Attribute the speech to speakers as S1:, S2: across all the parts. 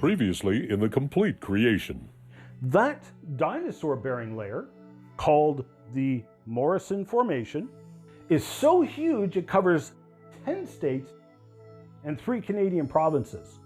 S1: Previously in the complete creation.
S2: That dinosaur-bearing layer, called the Morrison Formation, is so huge it covers 10 states and 3 Canadian provinces.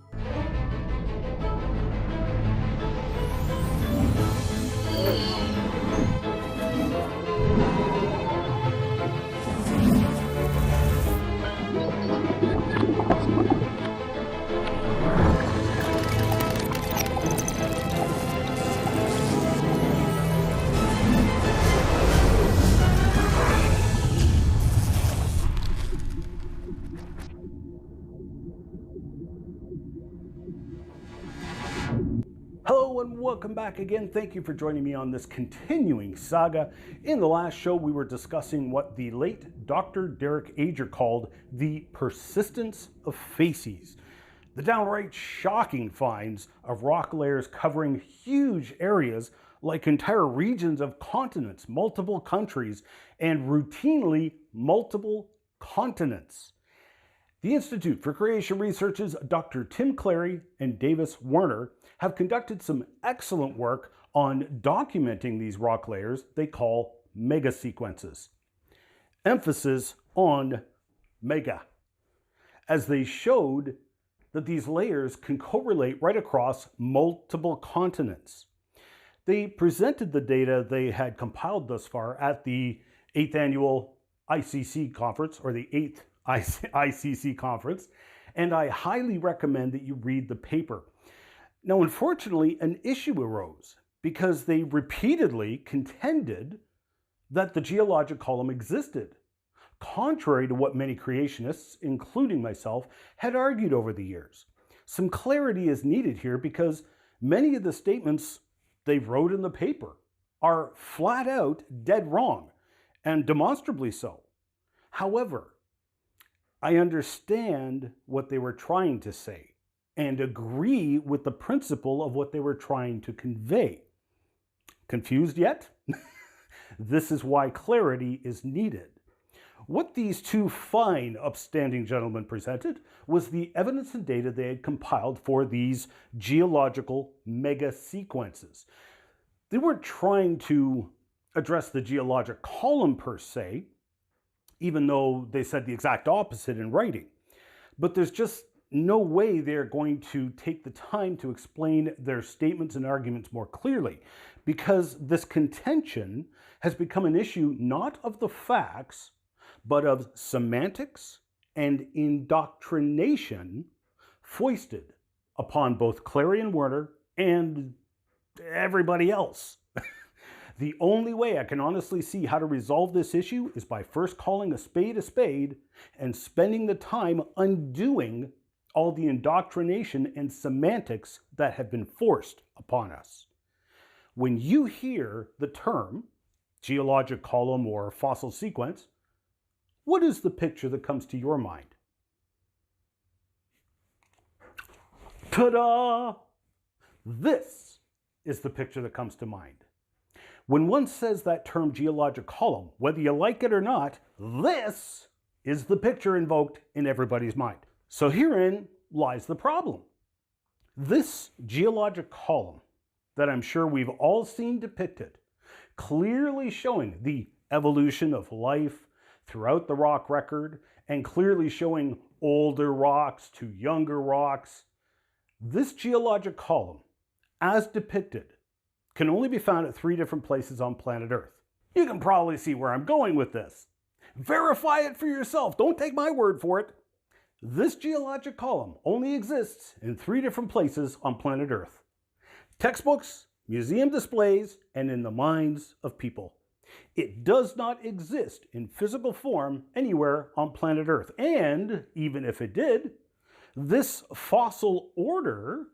S2: Hello and welcome back again. Thank you for joining me on this continuing saga. In the last show, we were discussing what the late Dr. Derek Ager called the persistence of facies, the downright shocking finds of rock layers covering huge areas like entire regions of continents, multiple countries, and routinely multiple continents. The Institute for Creation Research's Dr. Tim Clary and Davis Werner have conducted some excellent work on documenting these rock layers they call mega sequences. Emphasis on mega, as they showed that these layers can correlate right across multiple continents. They presented the data they had compiled thus far at the 8th annual ICC conference, or the 8th ICC conference, and I highly recommend that you read the paper. Now, unfortunately, an issue arose because they repeatedly contended that the geologic column existed, contrary to what many creationists, including myself, had argued over the years. Some clarity is needed here because many of the statements they wrote in the paper are flat out dead wrong, and demonstrably so. However, I understand what they were trying to say and agree with the principle of what they were trying to convey. Confused yet? This is why clarity is needed. What these two fine, upstanding gentlemen presented was the evidence and data they had compiled for these geological mega sequences. They weren't trying to address the geologic column per se, even though they said the exact opposite in writing. But there's just no way they're going to take the time to explain their statements and arguments more clearly, because this contention has become an issue not of the facts, but of semantics and indoctrination foisted upon both Clary and Werner and everybody else. The only way I can honestly see how to resolve this issue is by first calling a spade and spending the time undoing all the indoctrination and semantics that have been forced upon us. When you hear the term geologic column or fossil sequence, what is the picture that comes to your mind? Ta-da! This is the picture that comes to mind. When one says that term geologic column, whether you like it or not, this is the picture invoked in everybody's mind. So herein lies the problem. This geologic column that I'm sure we've all seen depicted, clearly showing the evolution of life throughout the rock record and clearly showing older rocks to younger rocks, this geologic column, as depicted, can only be found at 3 different places on planet Earth. You can probably see where I'm going with this. Verify it for yourself. Don't take my word for it. This geologic column only exists in 3 different places on planet Earth: textbooks, museum displays, and in the minds of people. It does not exist in physical form anywhere on planet Earth. And even if it did, this fossil order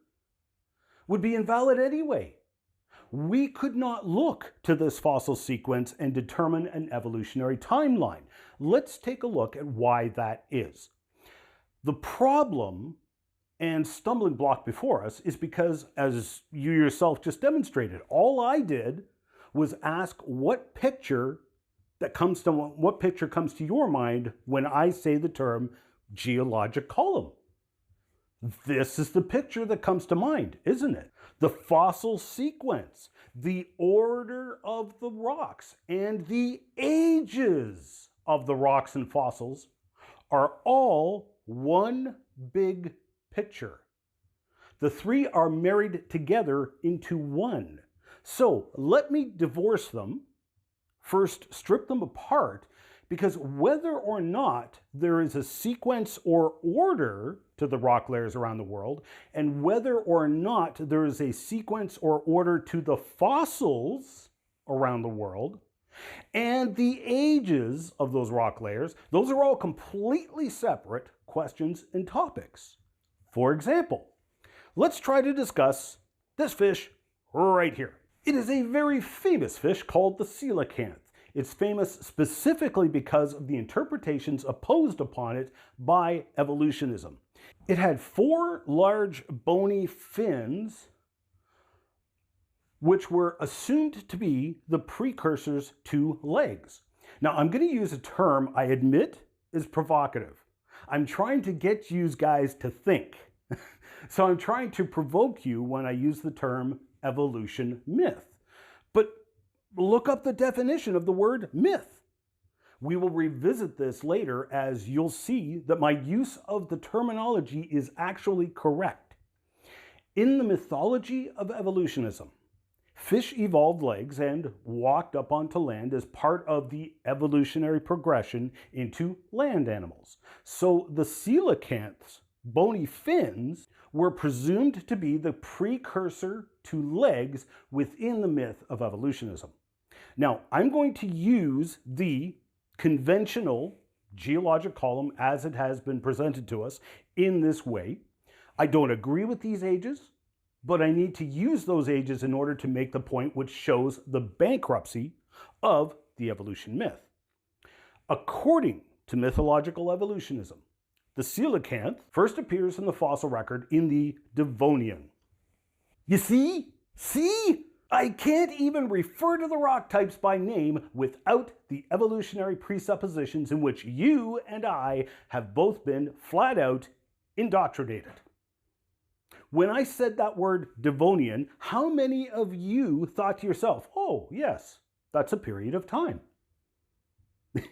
S2: would be invalid anyway. We could not look to this fossil sequence and determine an evolutionary timeline. Let's take a look at why that is. The problem and stumbling block before us is because, as you yourself just demonstrated, all I did was ask what picture comes to your mind when I say the term geologic column. This is the picture that comes to mind, isn't it? The fossil sequence, the order of the rocks, and the ages of the rocks and fossils are all one big picture. The three are married together into one. So let me divorce them, first strip them apart, because whether or not there is a sequence or order to the rock layers around the world, and whether or not there is a sequence or order to the fossils around the world, and the ages of those rock layers, those are all completely separate questions and topics. For example, let's try to discuss this fish right here. It is a very famous fish called the coelacanth. It's famous specifically because of the interpretations opposed upon it by evolutionism. It had 4 large bony fins, which were assumed to be the precursors to legs. Now, I'm going to use a term I admit is provocative. I'm trying to get you guys to think. So I'm trying to provoke you when I use the term evolution myth. But look up the definition of the word myth. We will revisit this later as you'll see that my use of the terminology is actually correct. In the mythology of evolutionism, fish evolved legs and walked up onto land as part of the evolutionary progression into land animals. So the coelacanth's bony fins were presumed to be the precursor to legs within the myth of evolutionism. Now, I'm going to use the conventional geologic column as it has been presented to us in this way. I don't agree with these ages, but I need to use those ages in order to make the point which shows the bankruptcy of the evolution myth. According to mythological evolutionism, the coelacanth first appears in the fossil record in the Devonian. You see? See? I can't even refer to the rock types by name without the evolutionary presuppositions in which you and I have both been flat out indoctrinated. When I said that word Devonian, how many of you thought to yourself, oh yes, that's a period of time? It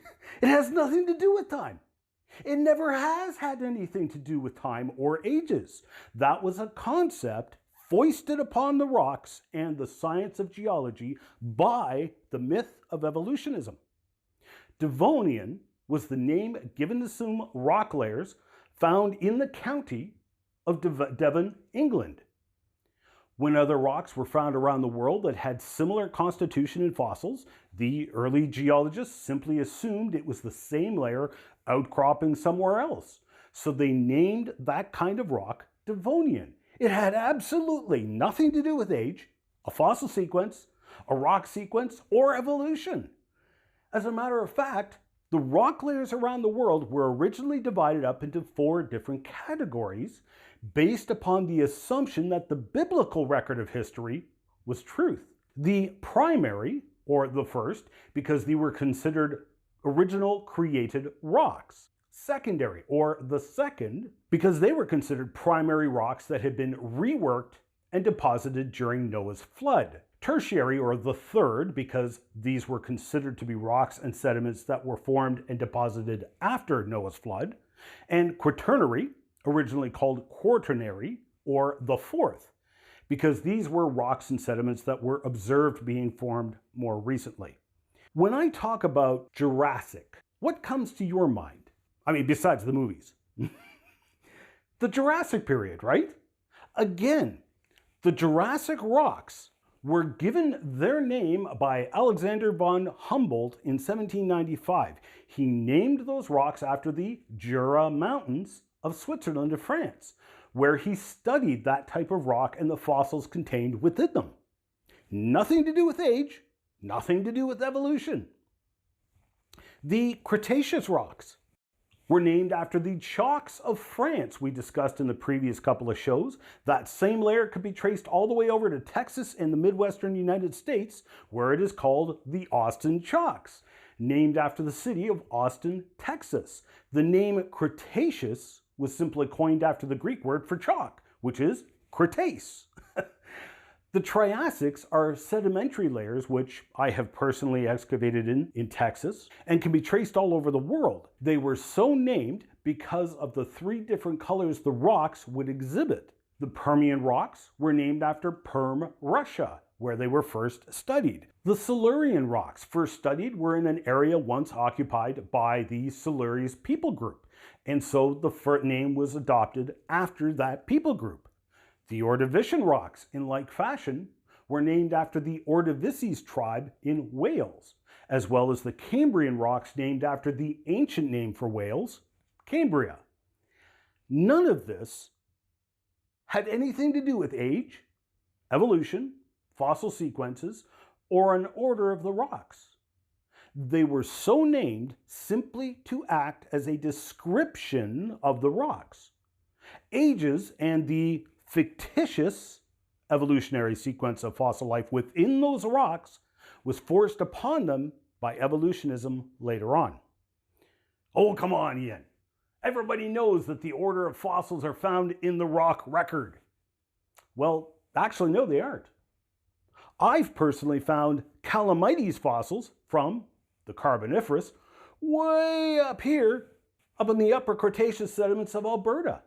S2: has nothing to do with time. It never has had anything to do with time or ages. That was a concept foisted upon the rocks and the science of geology by the myth of evolutionism. Devonian was the name given to some rock layers found in the county of Devon, England. When other rocks were found around the world that had similar constitution and fossils, the early geologists simply assumed it was the same layer outcropping somewhere else. So they named that kind of rock Devonian. It had absolutely nothing to do with age, a fossil sequence, a rock sequence, or evolution. As a matter of fact, the rock layers around the world were originally divided up into 4 different categories based upon the assumption that the biblical record of history was truth. The primary, or the first, because they were considered original created rocks. Secondary, or the second, because they were considered primary rocks that had been reworked and deposited during Noah's flood. Tertiary, or the third, because these were considered to be rocks and sediments that were formed and deposited after Noah's flood. And quaternary, originally called quaternary, or the fourth, because these were rocks and sediments that were observed being formed more recently. When I talk about Jurassic, what comes to your mind? I mean, besides the movies. The Jurassic period, right? Again, the Jurassic rocks were given their name by Alexander von Humboldt in 1795. He named those rocks after the Jura Mountains of Switzerland and France, where he studied that type of rock and the fossils contained within them. Nothing to do with age, nothing to do with evolution. The Cretaceous rocks were named after the chalks of France we discussed in the previous couple of shows. That same layer could be traced all the way over to Texas and the Midwestern United States, where it is called the Austin Chalks, named after the city of Austin, Texas. The name Cretaceous was simply coined after the Greek word for chalk, which is Cretace. The Triassics are sedimentary layers which I have personally excavated in Texas and can be traced all over the world. They were so named because of the 3 different colors the rocks would exhibit. The Permian rocks were named after Perm, Russia, where they were first studied. The Silurian rocks first studied were in an area once occupied by the Silures people group, and so the name was adopted after that people group. The Ordovician rocks, in like fashion, were named after the Ordovices tribe in Wales, as well as the Cambrian rocks named after the ancient name for Wales, Cambria. None of this had anything to do with age, evolution, fossil sequences, or an order of the rocks. They were so named simply to act as a description of the rocks. Ages and the fictitious evolutionary sequence of fossil life within those rocks was forced upon them by evolutionism later on. Oh, come on, Ian. Everybody knows that the order of fossils are found in the rock record. Well, actually, no, they aren't. I've personally found Calamites fossils from the Carboniferous way up here, up in the upper Cretaceous sediments of Alberta.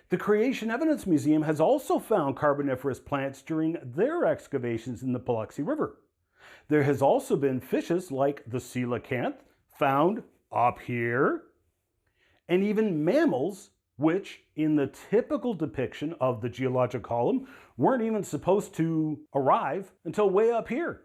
S2: The Creation Evidence Museum has also found Carboniferous plants during their excavations in the Biloxi River. There has also been fishes like the coelacanth found up here, and even mammals, which in the typical depiction of the geologic column weren't even supposed to arrive until way up here.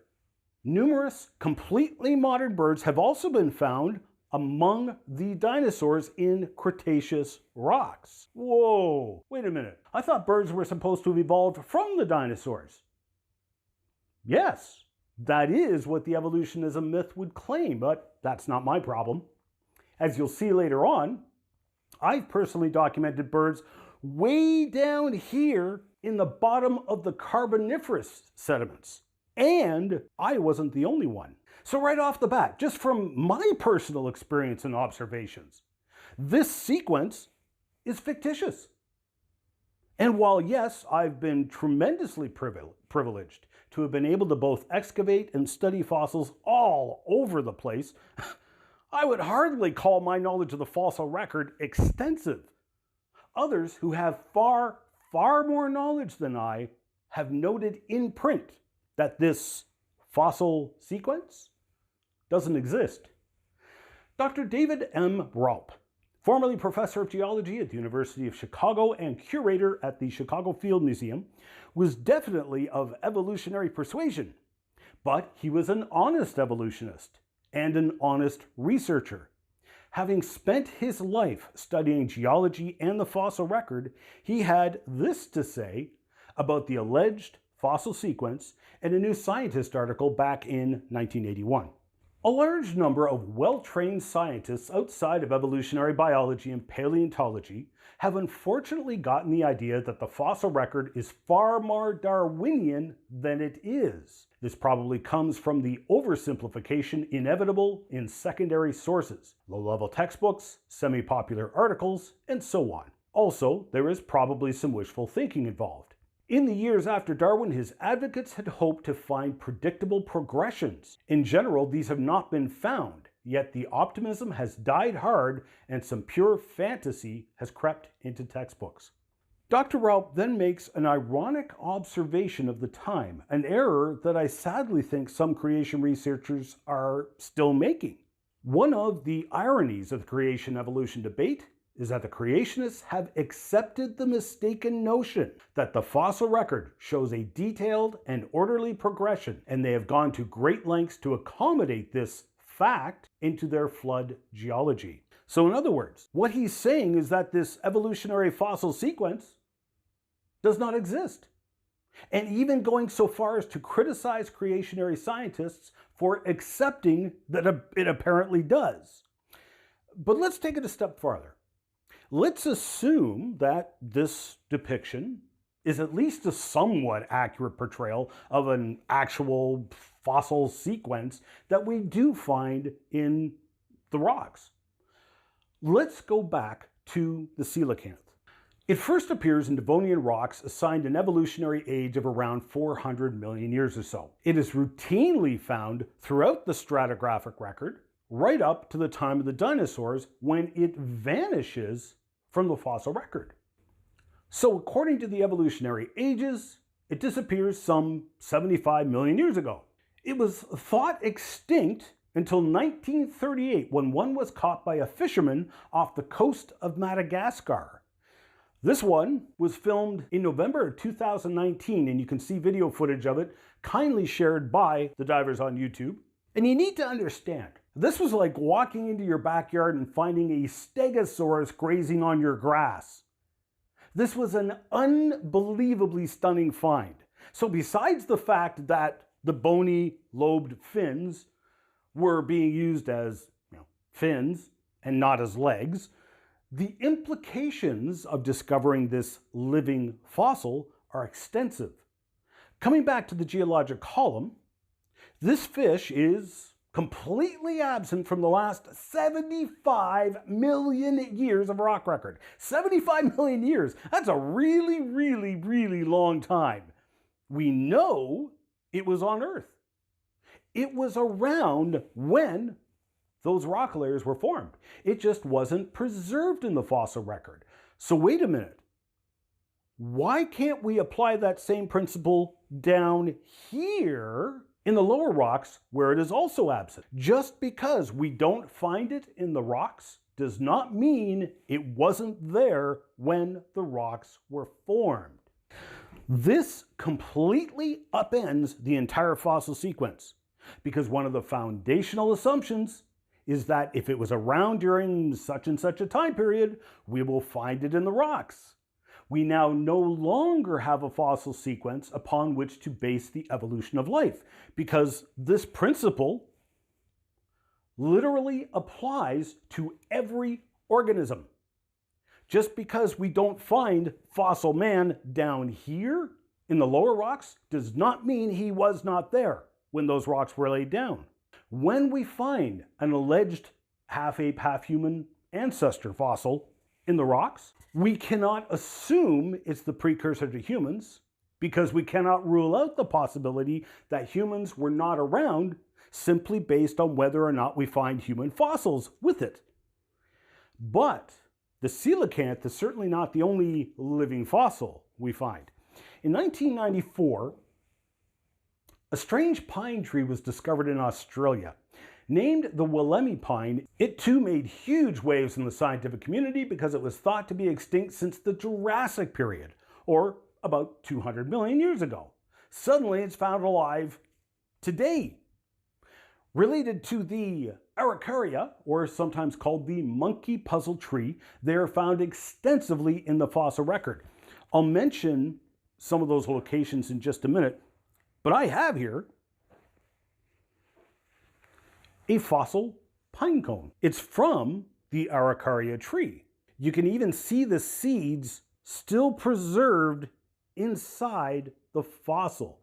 S2: Numerous completely modern birds have also been found among the dinosaurs in Cretaceous rocks. Whoa, wait a minute. I thought birds were supposed to have evolved from the dinosaurs. Yes, that is what the evolutionism myth would claim, but that's not my problem. As you'll see later on, I've personally documented birds way down here in the bottom of the Carboniferous sediments. And I wasn't the only one. So right off the bat, just from my personal experience and observations, this sequence is fictitious. And while yes, I've been tremendously privileged to have been able to both excavate and study fossils all over the place, I would hardly call my knowledge of the fossil record extensive. Others who have far more knowledge than I have noted in print that this fossil sequence doesn't exist. Dr. David M. Raup, formerly professor of geology at the University of Chicago and curator at the Chicago Field Museum, was definitely of evolutionary persuasion, but he was an honest evolutionist and an honest researcher. Having spent his life studying geology and the fossil record, he had this to say about the alleged fossil sequence in a New Scientist article back in 1981. A large number of well-trained scientists outside of evolutionary biology and paleontology have unfortunately gotten the idea that the fossil record is far more Darwinian than it is. This probably comes from the oversimplification inevitable in secondary sources, low-level textbooks, semi-popular articles, and so on. Also, there is probably some wishful thinking involved. In the years after Darwin, his advocates had hoped to find predictable progressions. In general, these have not been found, yet the optimism has died hard and some pure fantasy has crept into textbooks. Dr. Raup then makes an ironic observation of the time, an error that I sadly think some creation researchers are still making. One of the ironies of the creation-evolution debate is that the creationists have accepted the mistaken notion that the fossil record shows a detailed and orderly progression, and they have gone to great lengths to accommodate this fact into their flood geology. So in other words, what he's saying is that this evolutionary fossil sequence does not exist. And even going so far as to criticize creationary scientists for accepting that it apparently does. But let's take it a step farther. Let's assume that this depiction is at least a somewhat accurate portrayal of an actual fossil sequence that we do find in the rocks. Let's go back to the coelacanth. It first appears in Devonian rocks assigned an evolutionary age of around 400 million years or so. It is routinely found throughout the stratigraphic record, right up to the time of the dinosaurs, when it vanishes from the fossil record. So according to the evolutionary ages, it disappears some 75 million years ago. It was thought extinct until 1938, when one was caught by a fisherman off the coast of Madagascar. This one was filmed in November of 2019, and you can see video footage of it, kindly shared by the divers on YouTube. And you need to understand, this was like walking into your backyard and finding a stegosaurus grazing on your grass. This was an unbelievably stunning find. So besides the fact that the bony lobed fins were being used as fins and not as legs, the implications of discovering this living fossil are extensive. Coming back to the geologic column, this fish is completely absent from the last 75 million years of rock record. 75 million years, that's a really, really, really long time. We know it was on Earth. It was around when those rock layers were formed. It just wasn't preserved in the fossil record. So wait a minute. Why can't we apply that same principle down here in the lower rocks where it is also absent? Just because we don't find it in the rocks does not mean it wasn't there when the rocks were formed. This completely upends the entire fossil sequence, because one of the foundational assumptions is that if it was around during such and such a time period, we will find it in the rocks. We now no longer have a fossil sequence upon which to base the evolution of life, because this principle literally applies to every organism. Just because we don't find fossil man down here in the lower rocks does not mean he was not there when those rocks were laid down. When we find an alleged half-ape, half-human ancestor fossil in the rocks, we cannot assume it's the precursor to humans, because we cannot rule out the possibility that humans were not around simply based on whether or not we find human fossils with it. But the coelacanth is certainly not the only living fossil we find. In 1994, a strange pine tree was discovered in Australia. Named the Wollemi pine, it too made huge waves in the scientific community because it was thought to be extinct since the Jurassic period, or about 200 million years ago. Suddenly it's found alive today. Related to the Araucaria, or sometimes called the monkey puzzle tree, they are found extensively in the fossil record. I'll mention some of those locations in just a minute, but I have here a fossil pine cone. It's from the Araucaria tree. You can even see the seeds still preserved inside the fossil.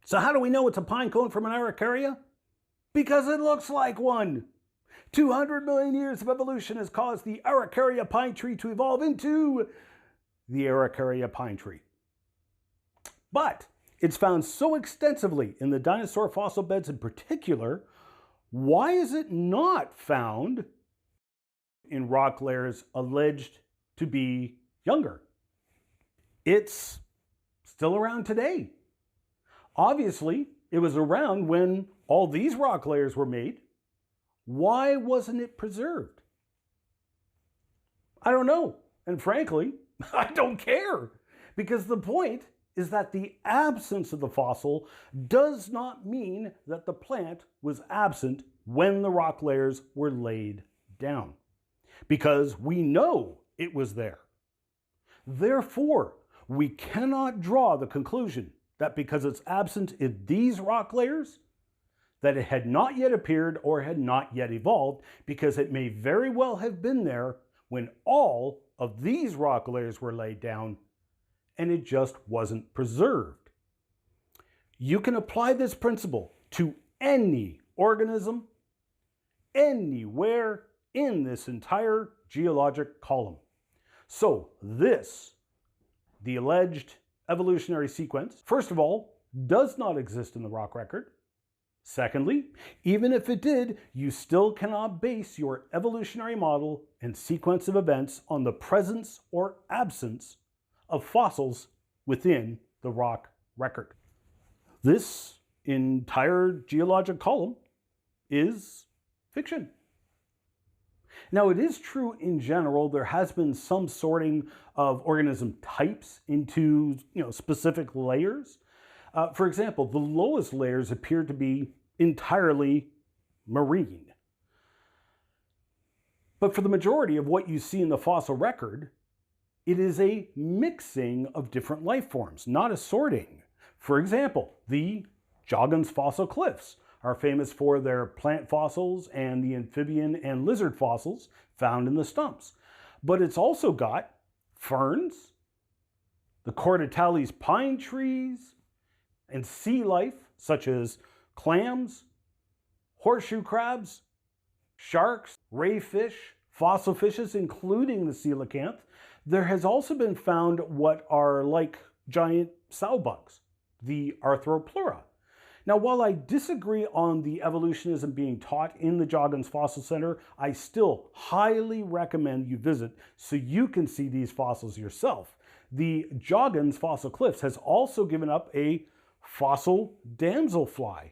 S2: So how do we know it's a pine cone from an Araucaria? Because it looks like one. 200 million years of evolution has caused the Araucaria pine tree to evolve into the Araucaria pine tree. But it's found so extensively in the dinosaur fossil beds in particular. Why is it not found in rock layers alleged to be younger? It's still around today. Obviously, it was around when all these rock layers were made. Why wasn't it preserved? I don't know. And frankly, I don't care. Because the point is that the absence of the fossil does not mean that the plant was absent when the rock layers were laid down, because we know it was there. Therefore, we cannot draw the conclusion that because it's absent in these rock layers, that it had not yet appeared or had not yet evolved, because it may very well have been there when all of these rock layers were laid down and it just wasn't preserved. You can apply this principle to any organism, anywhere in this entire geologic column. So this, the alleged evolutionary sequence, first of all, does not exist in the rock record. Secondly, even if it did, you still cannot base your evolutionary model and sequence of events on the presence or absence of fossils within the rock record. This entire geologic column is fiction. Now, it is true in general, there has been some sorting of organism types into specific layers. For example, the lowest layers appear to be entirely marine. But for the majority of what you see in the fossil record, it is a mixing of different life forms, not a sorting. For example, the Joggins fossil cliffs are famous for their plant fossils and the amphibian and lizard fossils found in the stumps. But it's also got ferns, the Corditales pine trees, and sea life such as clams, horseshoe crabs, sharks, ray fish, fossil fishes, including the coelacanth. There has also been found what are like giant sow bugs, the Arthropleura. Now, while I disagree on the evolutionism being taught in the Joggins Fossil Center, I still highly recommend you visit so you can see these fossils yourself. The Joggins Fossil Cliffs has also given up a fossil damselfly.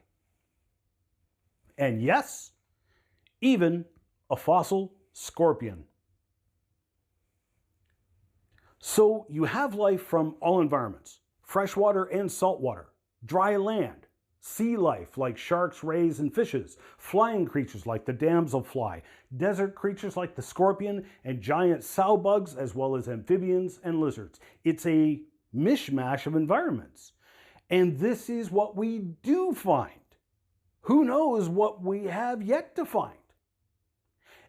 S2: And yes, even a fossil scorpion. So you have life from all environments, freshwater and saltwater, dry land, sea life like sharks, rays, and fishes, flying creatures like the damselfly, desert creatures like the scorpion, and giant sow bugs, as well as amphibians and lizards. It's a mishmash of environments. And this is what we do find. Who knows what we have yet to find?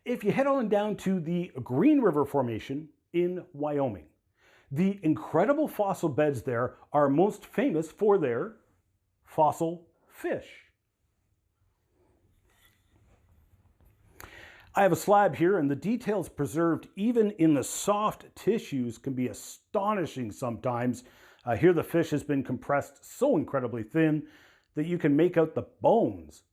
S2: If you head on down to the Green River Formation in Wyoming, the incredible fossil beds there are most famous for their fossil fish. I have a slab here, and the details preserved even in the soft tissues can be astonishing sometimes. Here the fish has been compressed so incredibly thin that you can make out the bones.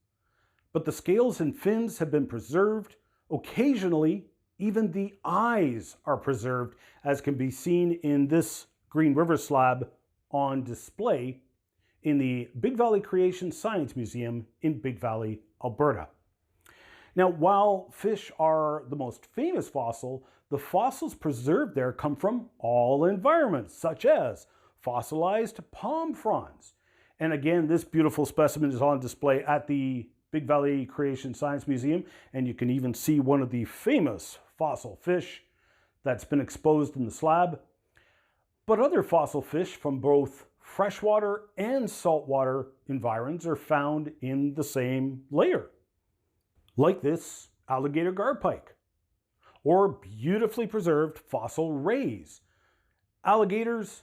S2: But the scales and fins have been preserved. Occasionally, even the eyes are preserved, as can be seen in this Green River slab on display in the Big Valley Creation Science Museum in Big Valley, Alberta. Now, while fish are the most famous fossil, the fossils preserved there come from all environments, such as fossilized palm fronds. And again, this beautiful specimen is on display at the Big Valley Creation Science Museum, and you can even see one of the famous fossil fish that's been exposed in the slab. But other fossil fish from both freshwater and saltwater environs are found in the same layer, like this alligator garpike, or beautifully preserved fossil rays. Alligators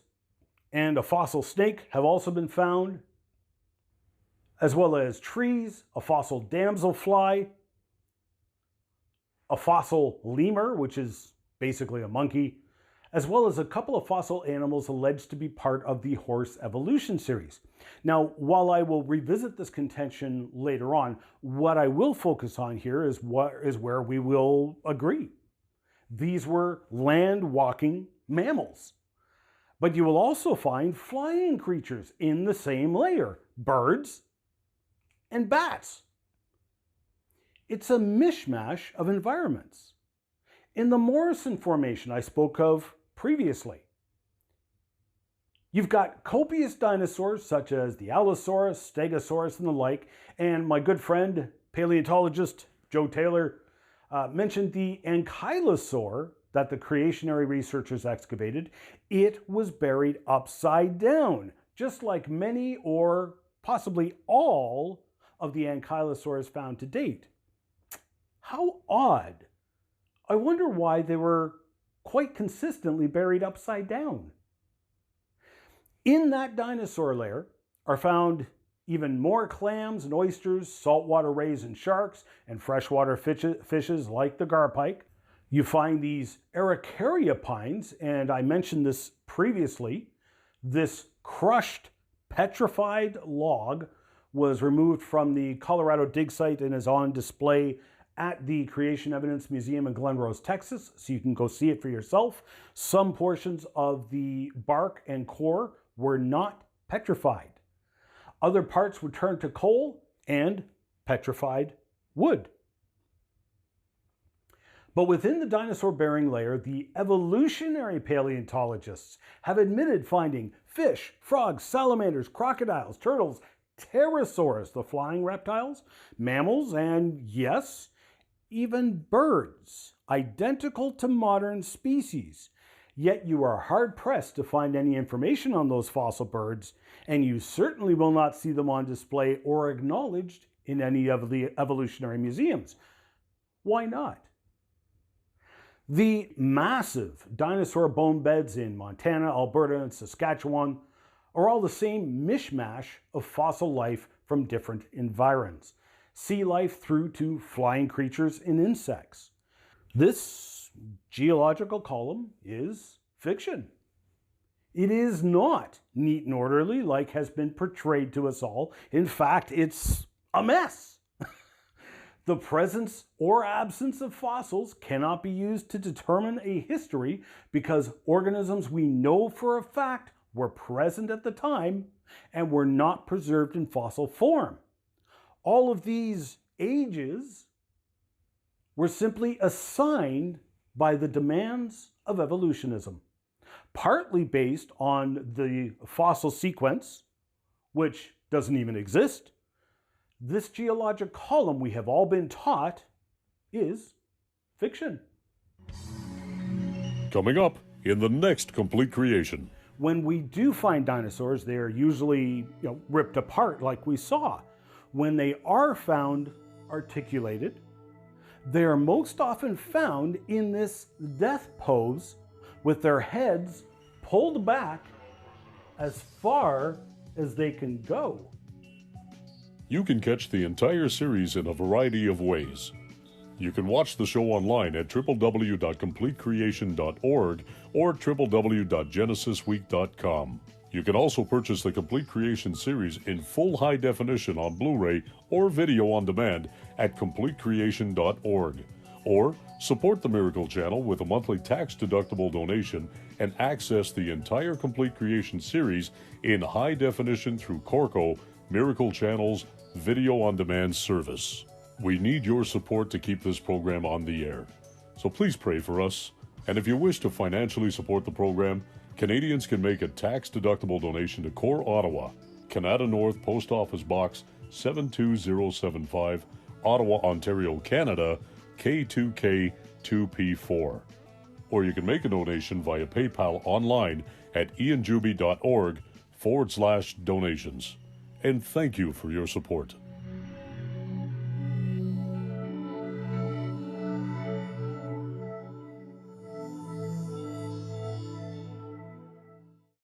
S2: and a fossil snake have also been found, as well as trees, a fossil damselfly, a fossil lemur, which is basically a monkey, as well as a couple of fossil animals alleged to be part of the horse evolution series. Now, while I will revisit this contention later on, what I will focus on here is where we will agree. These were land-walking mammals. But you will also find flying creatures in the same layer, birds and bats. It's a mishmash of environments. In the Morrison Formation I spoke of previously, you've got copious dinosaurs such as the Allosaurus, Stegosaurus, and the like, and my good friend, paleontologist Joe Taylor, mentioned the ankylosaur that the creationary researchers excavated. It was buried upside down, just like many or possibly all of the ankylosaurs found to date. How odd. I wonder why they were quite consistently buried upside down. In that dinosaur layer are found even more clams and oysters, saltwater rays and sharks, and freshwater fishes like the garpike. You find these Araucaria pines, and I mentioned this previously. This crushed, petrified log was removed from the Colorado dig site and is on display at the Creation Evidence Museum in Glen Rose, Texas, so you can go see it for yourself. Some portions of the bark and core were not petrified. Other parts were turned to coal and petrified wood. But within the dinosaur-bearing layer, the evolutionary paleontologists have admitted finding fish, frogs, salamanders, crocodiles, turtles, pterosaurs, the flying reptiles, mammals, and yes, even birds, identical to modern species. Yet you are hard-pressed to find any information on those fossil birds, and you certainly will not see them on display or acknowledged in any of the evolutionary museums. Why not? The massive dinosaur bone beds in Montana, Alberta, and Saskatchewan are all the same mishmash of fossil life from different environs. Sea life through to flying creatures and insects. This geological column is fiction. It is not neat and orderly like has been portrayed to us all. In fact, it's a mess. The presence or absence of fossils cannot be used to determine a history because organisms we know for a fact were present at the time and were not preserved in fossil form. All of these ages were simply assigned by the demands of evolutionism, partly based on the fossil sequence, which doesn't even exist. This geologic column we have all been taught is fiction.
S1: Coming up in the next Complete Creation.
S2: When we do find dinosaurs, they are usually ripped apart like we saw. When they are found articulated, they are most often found in this death pose with their heads pulled back as far as they can go.
S1: You can catch the entire series in a variety of ways. You can watch the show online at www.completecreation.org or www.genesisweek.com. You can also purchase the Complete Creation series in full high definition on Blu-ray or video on demand at completecreation.org. Or support the Miracle Channel with a monthly tax-deductible donation and access the entire Complete Creation series in high definition through Corco, Miracle Channel's video on demand service. We need your support to keep this program on the air. So please pray for us. And if you wish to financially support the program, Canadians can make a tax-deductible donation to Core Ottawa, Canada North Post Office Box 72075, Ottawa, Ontario, Canada, K2K2P4. Or you can make a donation via PayPal online at ianjuby.org/donations. And thank you for your support.